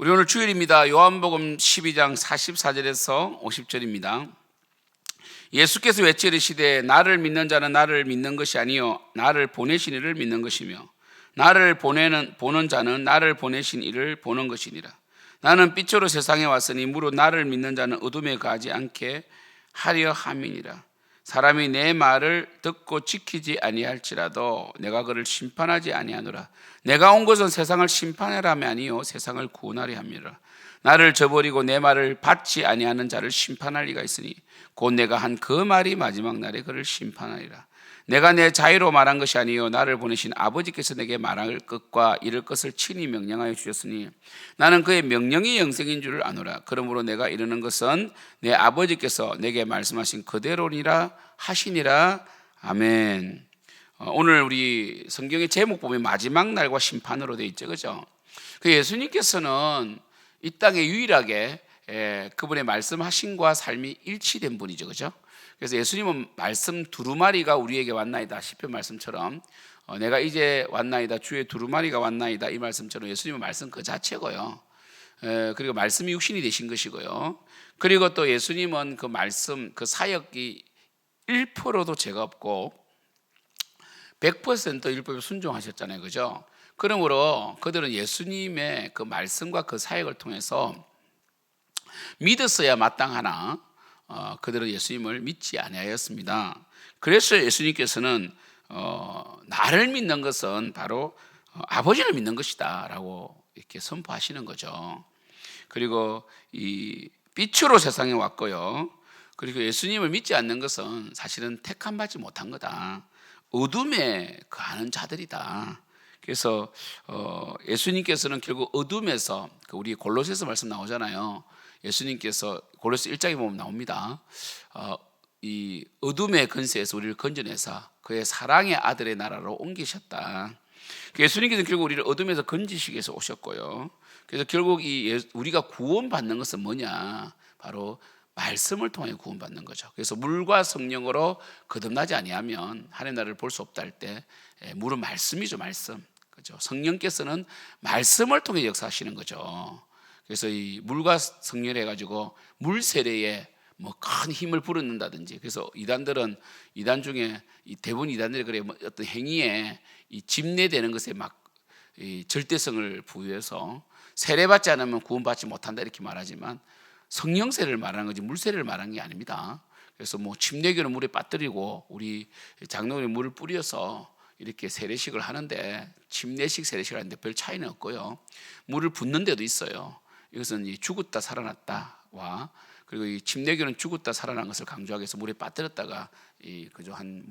우리 오늘 주일입니다. 요한복음 12장 44절에서 50절입니다. 예수께서 외치시되 나를 믿는 자는 나를 믿는 것이 아니요 나를 보내신 이를 믿는 것이며 나를 보는 자는 나를 보내신 이를 보는 것이니라. 나는 빛으로 세상에 왔으니 무릇 나를 믿는 자는 어둠에 가지 않게 하려 함이니라. 사람이 내 말을 듣고 지키지 아니할지라도 내가 그를 심판하지 아니하노라. 내가 온 것은 세상을 심판하려 함이 아니요 세상을 구원하려 함이라. 나를 저버리고 내 말을 받지 아니하는 자를 심판할 리가 있으니 곧 내가 한 그 말이 마지막 날에 그를 심판하리라. 내가 내 자유로 말한 것이 아니요 나를 보내신 아버지께서 내게 말할 것과 이를 것을 친히 명령하여 주셨으니 나는 그의 명령이 영생인 줄을 아노라. 그러므로 내가 이르는 것은 내 아버지께서 내게 말씀하신 그대로니라 하시니라. 아멘. 오늘 우리 성경의 제목 보면 마지막 날과 심판으로 되어 있죠, 그죠? 그 예수님께서는 이 땅에 유일하게 그분의 말씀하신과 삶이 일치된 분이죠, 그죠? 그래서 예수님은 말씀 두루마리가 우리에게 왔나이다 시편 말씀처럼 내가 이제 왔나이다 주의 두루마리가 왔나이다 이 말씀처럼 예수님은 말씀 그 자체고요. 그리고 말씀이 육신이 되신 것이고요. 그리고 또 예수님은 그 말씀 그 사역이 1%도 죄가 없고 100% 율법에 순종하셨잖아요, 그죠? 그러므로 그들은 예수님의 그 말씀과 그 사역을 통해서 믿었어야 마땅하나 그들은 예수님을 믿지 아니하였습니다. 그래서 예수님께서는 나를 믿는 것은 바로 아버지를 믿는 것이다 라고 이렇게 선포하시는 거죠. 그리고 이 빛으로 세상에 왔고요. 그리고 예수님을 믿지 않는 것은 사실은 택함받지 못한 거다. 어둠에 거하는 자들이다. 그래서 예수님께서는 결국 어둠에서 우리 골로새서 말씀 나오잖아요. 예수님께서 골로새 1장에 보면 나옵니다. 이 어둠의 근세에서 우리를 건져내사 그의 사랑의 아들의 나라로 옮기셨다. 예수님께서는 결국 우리를 어둠에서 건지시기 위해서 오셨고요. 그래서 결국 우리가 구원받는 것은 뭐냐? 바로 말씀을 통해 구원받는 거죠. 그래서 물과 성령으로 거듭나지 아니하면 하나님 나라를 볼 수 없다 할 때 물은 말씀이죠, 말씀. 그죠? 성령께서는 말씀을 통해 역사하시는 거죠. 그래서 이 물과 성령을 해가지고 물 세례에 뭐 큰 힘을 불어넣는다든지, 그래서 이단 중에 대부분 이단들이 그래 어떤 행위에 이 집례되는 것에 막 이 절대성을 부여해서 세례받지 않으면 구원받지 못한다 이렇게 말하지만 성령 세례를 말하는 거지 물 세례를 말하는 게 아닙니다. 그래서 뭐 침례교는 물에 빠뜨리고 우리 장로교는 물을 뿌려서 이렇게 세례식을 하는데 침례식 세례식을 하는데 별 차이는 없고요. 물을 붓는 데도 있어요. 이것은 이 죽었다 살아났다와 그리고 이 침례교는 죽었다 살아난 것을 강조하기 위해서 물에 빠뜨렸다가 그저 한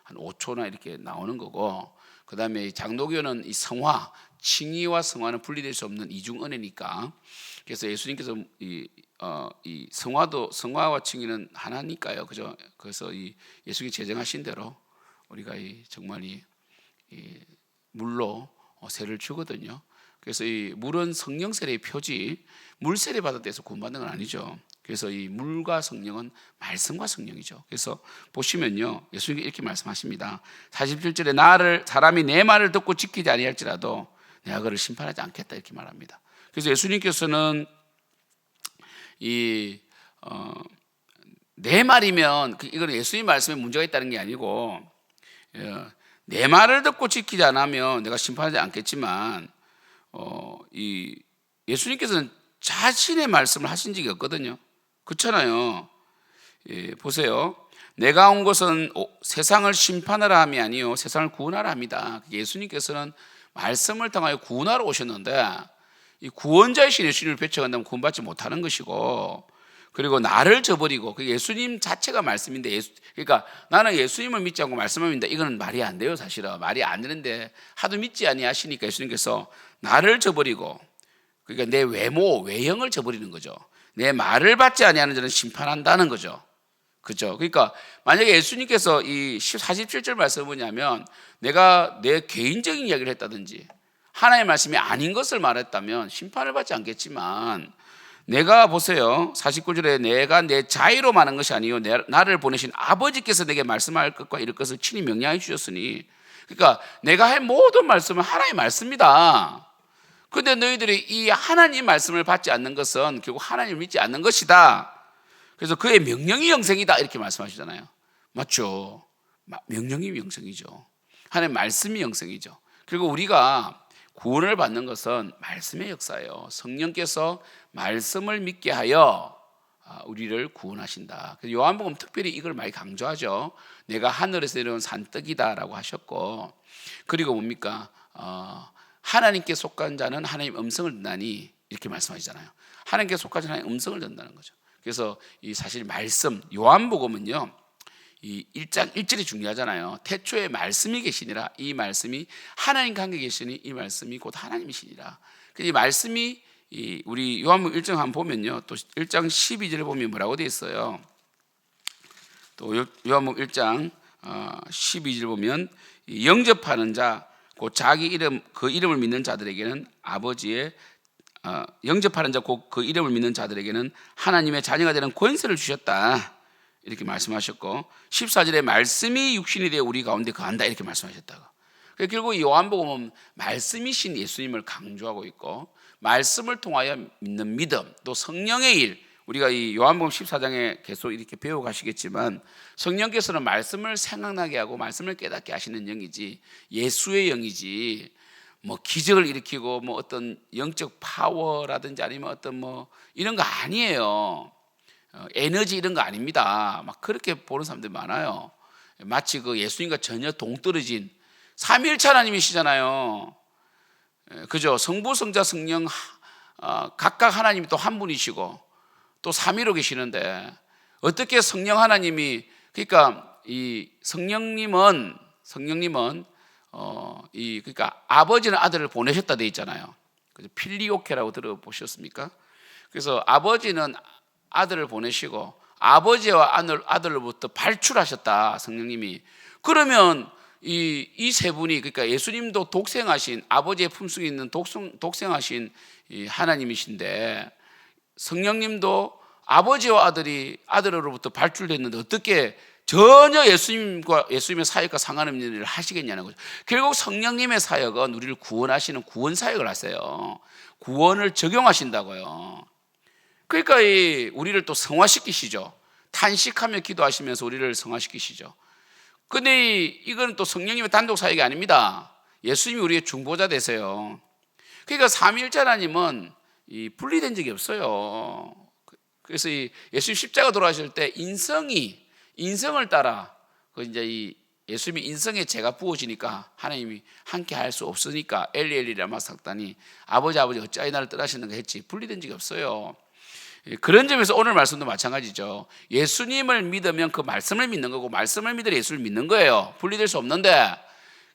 5초나 이렇게 나오는 거고, 그 다음에 이 장로교는 이 성화, 칭의와 성화는 분리될 수 없는 이중 은혜니까, 그래서 예수님께서 이 성화와 칭의는 하나니까요, 그죠? 그래서 이 예수님이 제정하신 대로 우리가 정말 이 물로 세를 주거든요. 그래서 이 물은 성령 세례의 표지, 물 세례 받을 때에서 구원받는 건 아니죠. 그래서 이 물과 성령은 말씀과 성령이죠. 그래서 보시면요, 예수님이 이렇게 말씀하십니다. 47절에 사람이 내 말을 듣고 지키지 아니할지라도 내가 그를 심판하지 않겠다 이렇게 말합니다. 그래서 예수님께서는 내 말이면 이거는 예수님 말씀에 문제가 있다는 게 아니고 내 말을 듣고 지키지 않으면 내가 심판하지 않겠지만 예수님께서는 자신의 말씀을 하신 적이 없거든요. 그렇잖아요. 보세요. 내가 온 것은 세상을 심판하라 함이 아니요 세상을 구원하라 합니다. 예수님께서는 말씀을 통하여 구원하러 오셨는데 이 구원자이신 예수님을 배척한다면 구원받지 못하는 것이고, 그리고 나를 저버리고 예수님 자체가 말씀인데 그러니까 나는 예수님을 믿지 않고 말씀을 믿는다, 이거는 말이 안 돼요. 사실은 말이 안 되는데 하도 믿지 아니하시니까 예수님께서 나를 저버리고, 그러니까 내 외형을 저버리는 거죠. 내 말을 받지 아니하는 자는 심판한다는 거죠. 그죠? 그러니까 만약에 예수님께서 이 47절 말씀은 뭐냐면 내가 내 개인적인 이야기를 했다든지 하나님의 말씀이 아닌 것을 말했다면 심판을 받지 않겠지만, 내가 보세요. 49절에 내가 내 자의로 말한 것이 아니요 나를 보내신 아버지께서 내게 말씀할 것과 이럴 것을 친히 명령해 주셨으니, 그러니까 내가 한 모든 말씀은 하나님의 말씀이다. 근데 너희들이 이 하나님 말씀을 받지 않는 것은 결국 하나님을 믿지 않는 것이다. 그래서 그의 명령이 영생이다 이렇게 말씀하시잖아요. 맞죠? 명령이 영생이죠. 하나님 말씀이 영생이죠. 그리고 우리가 구원을 받는 것은 말씀의 역사예요. 성령께서 말씀을 믿게 하여 우리를 구원하신다. 그래서 요한복음 특별히 이걸 많이 강조하죠. 내가 하늘에서 내려온 산떡이다라고 하셨고, 그리고 뭡니까? 하나님께 속한 자는 하나님 음성을 듣나니 이렇게 말씀하시잖아요. 하나님께 속한 자는 하나님 음성을 듣는다는 거죠. 그래서 이 사실 말씀, 요한복음은요, 이 1장 1절이 중요하잖아요. 태초에 말씀이 계시니라. 이 말씀이 하나님과 함께 계시니 이 말씀이 곧 하나님이시니라. 이 말씀이 우리 요한복음 1장 한번 보면요, 또 1장 12절에 보면 뭐라고 되어 있어요. 또 요한복음 1장 12절 보면 영접하는 자, 곧 자기 이름 그 이름을 믿는 자들에게는 아버지의 영접하는 자, 곧 그 이름을 믿는 자들에게는 하나님의 자녀가 되는 권세를 주셨다. 이렇게 말씀하셨고 14절에 말씀이 육신이 되어 우리 가운데 거한다 이렇게 말씀하셨다고. 결국 요한복음은 말씀이신 예수님을 강조하고 있고, 말씀을 통하여 믿는 믿음, 또 성령의 일, 우리가 이 요한복음 14장에 계속 이렇게 배워 가시겠지만 성령께서는 말씀을 생각나게 하고 말씀을 깨닫게 하시는 영이지 예수의 영이지 뭐 기적을 일으키고 뭐 어떤 영적 파워라든지 아니면 어떤 뭐 이런 거 아니에요. 에너지 이런 거 아닙니다. 막 그렇게 보는 사람들이 많아요. 마치 그 예수님과 전혀 동떨어진 삼위일체 하나님이시잖아요. 그죠? 성부, 성자, 성령 각각 하나님이 또 한 분이시고 또 삼위로 계시는데 어떻게 성령 하나님이, 그러니까 이 성령님은 그러니까 아버지는 아들을 보내셨다 돼 있잖아요. 필리오케라고 들어보셨습니까? 그래서 아버지는 아들을 보내시고 아버지와 아들로부터 발출하셨다 성령님이. 그러면 이 세 분이, 그러니까 예수님도 독생하신, 아버지의 품속에 있는 독생하신 하나님이신데 성령님도 아버지와 아들로부터 발출됐는데 어떻게 전혀 예수님의 사역과 상관없는 일을 하시겠냐는 거죠. 결국 성령님의 사역은 우리를 구원하시는 구원 사역을 하세요. 구원을 적용하신다고요. 그러니까 우리를 또 성화시키시죠. 탄식하며 기도하시면서 우리를 성화시키시죠. 근데 이건 또 성령님의 단독 사역이 아닙니다. 예수님이 우리의 중보자 되세요. 그러니까 삼위일체 하나님은 분리된 적이 없어요. 그래서 예수님 십자가 돌아가실 때 인성을 따라 이제 예수님이 인성에 죄가 부어지니까 하나님이 함께 할 수 없으니까 엘리 라마 삭다니 아버지 어찌하여 나를 떠나시는가 했지, 분리된 적이 없어요. 그런 점에서 오늘 말씀도 마찬가지죠. 예수님을 믿으면 그 말씀을 믿는 거고 말씀을 믿으려 예수를 믿는 거예요. 분리될 수 없는데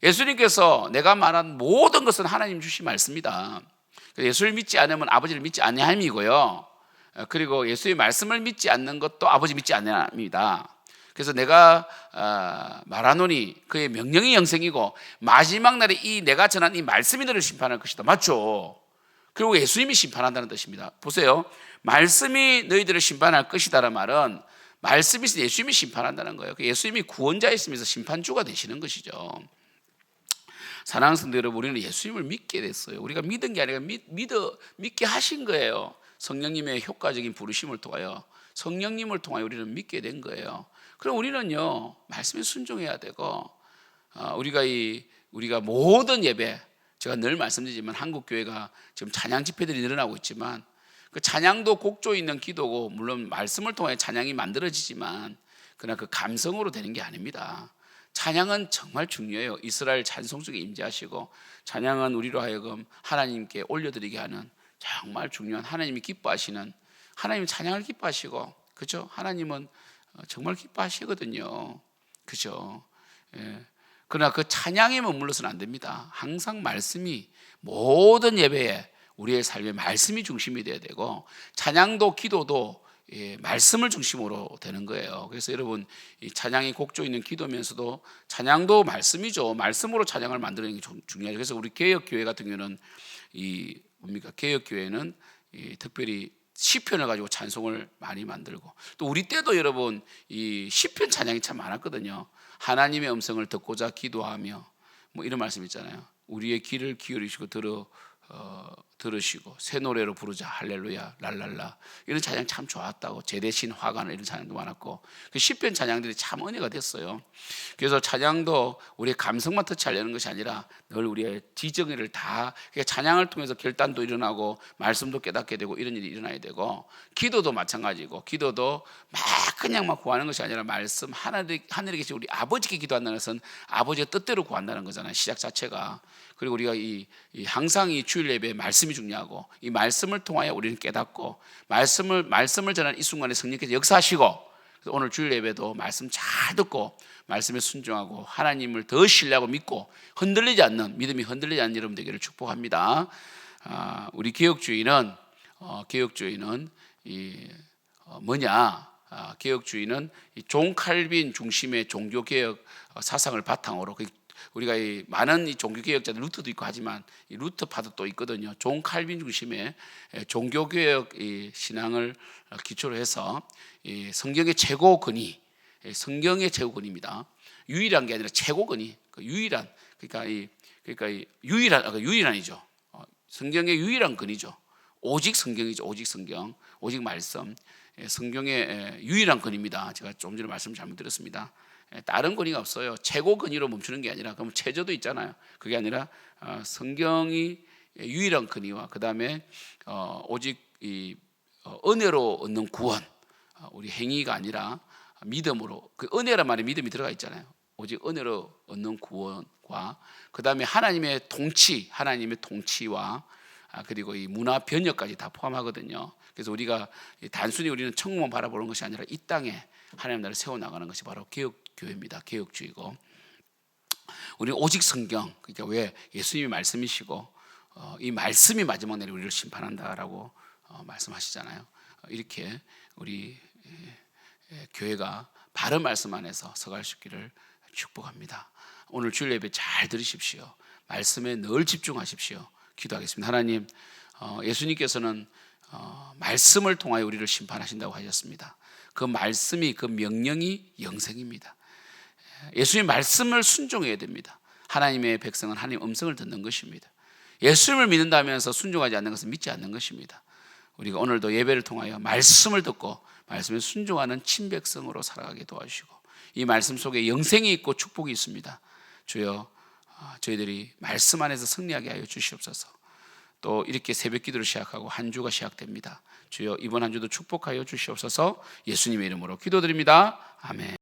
예수님께서 내가 말한 모든 것은 하나님 주신 말씀이다. 예수를 믿지 않으면 아버지를 믿지 아니함이고요. 그리고 예수의 말씀을 믿지 않는 것도 아버지 믿지 아니함이다. 그래서 내가 말하노니 그의 명령이 영생이고 마지막 날에 내가 전한 이 말씀이 너를 심판할 것이다. 맞죠? 그리고 예수님이 심판한다는 뜻입니다. 보세요. 말씀이 너희들을 심판할 것이다라는 말은 말씀이 있으면 예수님이 심판한다는 거예요. 예수님이 구원자이시면서 심판주가 되시는 것이죠. 사랑하는 성도 여러분, 우리는 예수님을 믿게 됐어요. 우리가 믿은 게 아니라 믿게 하신 거예요. 성령님의 효과적인 부르심을 통하여, 성령님을 통하여 우리는 믿게 된 거예요. 그럼 우리는요 말씀에 순종해야 되고, 우리가 모든 예배, 제가 늘 말씀드리지만 한국 교회가 지금 찬양 집회들이 늘어나고 있지만 그 찬양도 곡조 있는 기도고, 물론 말씀을 통해 찬양이 만들어지지만 그러나 그 감성으로 되는 게 아닙니다. 찬양은 정말 중요해요. 이스라엘 찬송 속에 임재하시고, 찬양은 우리로 하여금 하나님께 올려드리게 하는 정말 중요한, 하나님이 기뻐하시는, 하나님 찬양을 기뻐하시고, 그죠? 하나님은 정말 기뻐하시거든요. 그죠? 예. 그러나 그 찬양에 머물러서는 안 됩니다. 항상 말씀이, 모든 예배에 우리의 삶의 말씀이 중심이 되어야 되고, 찬양도 기도도 말씀을 중심으로 되는 거예요. 그래서 여러분, 이 찬양이 곡조 있는 기도면서도 찬양도 말씀이죠. 말씀으로 찬양을 만드는 게 중요하죠. 그래서 우리 개혁교회 같은 경우는 개혁교회는 특별히 시편을 가지고 찬송을 많이 만들고, 또 우리 때도 여러분 이 시편 찬양이 참 많았거든요. 하나님의 음성을 듣고자 기도하며, 뭐 이런 말씀 있잖아요. 우리의 귀를 기울이시고 들으시고 새 노래로 부르자 할렐루야 랄랄라 이런 찬양 참 좋았다고 제대신 화관 이런 찬양도 많았고 그 시편 찬양들이 참 은혜가 됐어요. 그래서 찬양도 우리의 감성만 터치하려는 것이 아니라 늘 우리의 지정의를 다 그러니까 찬양을 통해서 결단도 일어나고 말씀도 깨닫게 되고 이런 일이 일어나야 되고 기도도 마찬가지고 기도도 막 그냥 막 구하는 것이 아니라 말씀 하늘에 계신 우리 아버지께 기도한다는 것은 아버지의 뜻대로 구한다는 거잖아요. 시작 자체가. 그리고 우리가 항상 이 주일 예배에 말씀이 중요하고 이 말씀을 통하여 우리는 깨닫고 말씀을 전하는 이 순간에 성령께서 역사하시고 그래서 오늘 주일 예배도 말씀 잘 듣고 말씀에 순종하고 하나님을 더 신뢰하고 믿고 믿음이 흔들리지 않는 여러분 되기를 축복합니다. 우리 개혁주의는 개혁주의는 존 칼빈 중심의 종교개혁 사상을 바탕으로 우리가 많은 종교개혁자들 루터도 있고 하지만 이 루터파도 또 있거든요. 존 칼빈 중심의 종교개혁 신앙을 기초로 해서 성경의 최고 근위, 성경의 최고 근위입니다. 유일한 게 아니라 최고 근위, 유일한이죠. 성경의 유일한 근위죠. 오직 성경이죠. 오직 성경, 오직 말씀. 성경의 유일한 근위입니다. 제가 조금 전에 말씀 잘못 드렸습니다. 다른 근위가 없어요. 최고 근위로 멈추는 게 아니라 그럼 최저도 있잖아요. 그게 아니라 성경이 유일한 근위와 그 다음에 오직 은혜로 얻는 구원, 우리 행위가 아니라 믿음으로 그 은혜란 말에 믿음이 들어가 있잖아요. 오직 은혜로 얻는 구원과 그 다음에 하나님의 통치와 그리고 이 문화 변혁까지 다 포함하거든요. 그래서 우리가 단순히 우리는 천국만 바라보는 것이 아니라 이 땅에 하나님 나라를 세워나가는 것이 바로 개혁교회입니다. 개혁주의고 우리는 오직 성경, 그러니까 왜 예수님이 말씀이시고 이 말씀이 마지막 날에 우리를 심판한다라고 말씀하시잖아요. 이렇게 우리 교회가 바른 말씀 안에서 서갈 수 있기를 축복합니다. 오늘 주일 예배 잘 들으십시오. 말씀에 늘 집중하십시오. 기도하겠습니다. 하나님, 예수님께서는 말씀을 통하여 우리를 심판하신다고 하셨습니다. 그 말씀이, 그 명령이 영생입니다. 예수님 말씀을 순종해야 됩니다. 하나님의 백성은 하나님 음성을 듣는 것입니다. 예수님을 믿는다면서 순종하지 않는 것은 믿지 않는 것입니다. 우리가 오늘도 예배를 통하여 말씀을 듣고 말씀에 순종하는 친백성으로 살아가게 도와주시고 이 말씀 속에 영생이 있고 축복이 있습니다. 주여, 저희들이 말씀 안에서 승리하게 하여 주시옵소서. 또 이렇게 새벽 기도를 시작하고 한 주가 시작됩니다. 주여, 이번 한 주도 축복하여 주시옵소서. 예수님의 이름으로 기도드립니다. 아멘.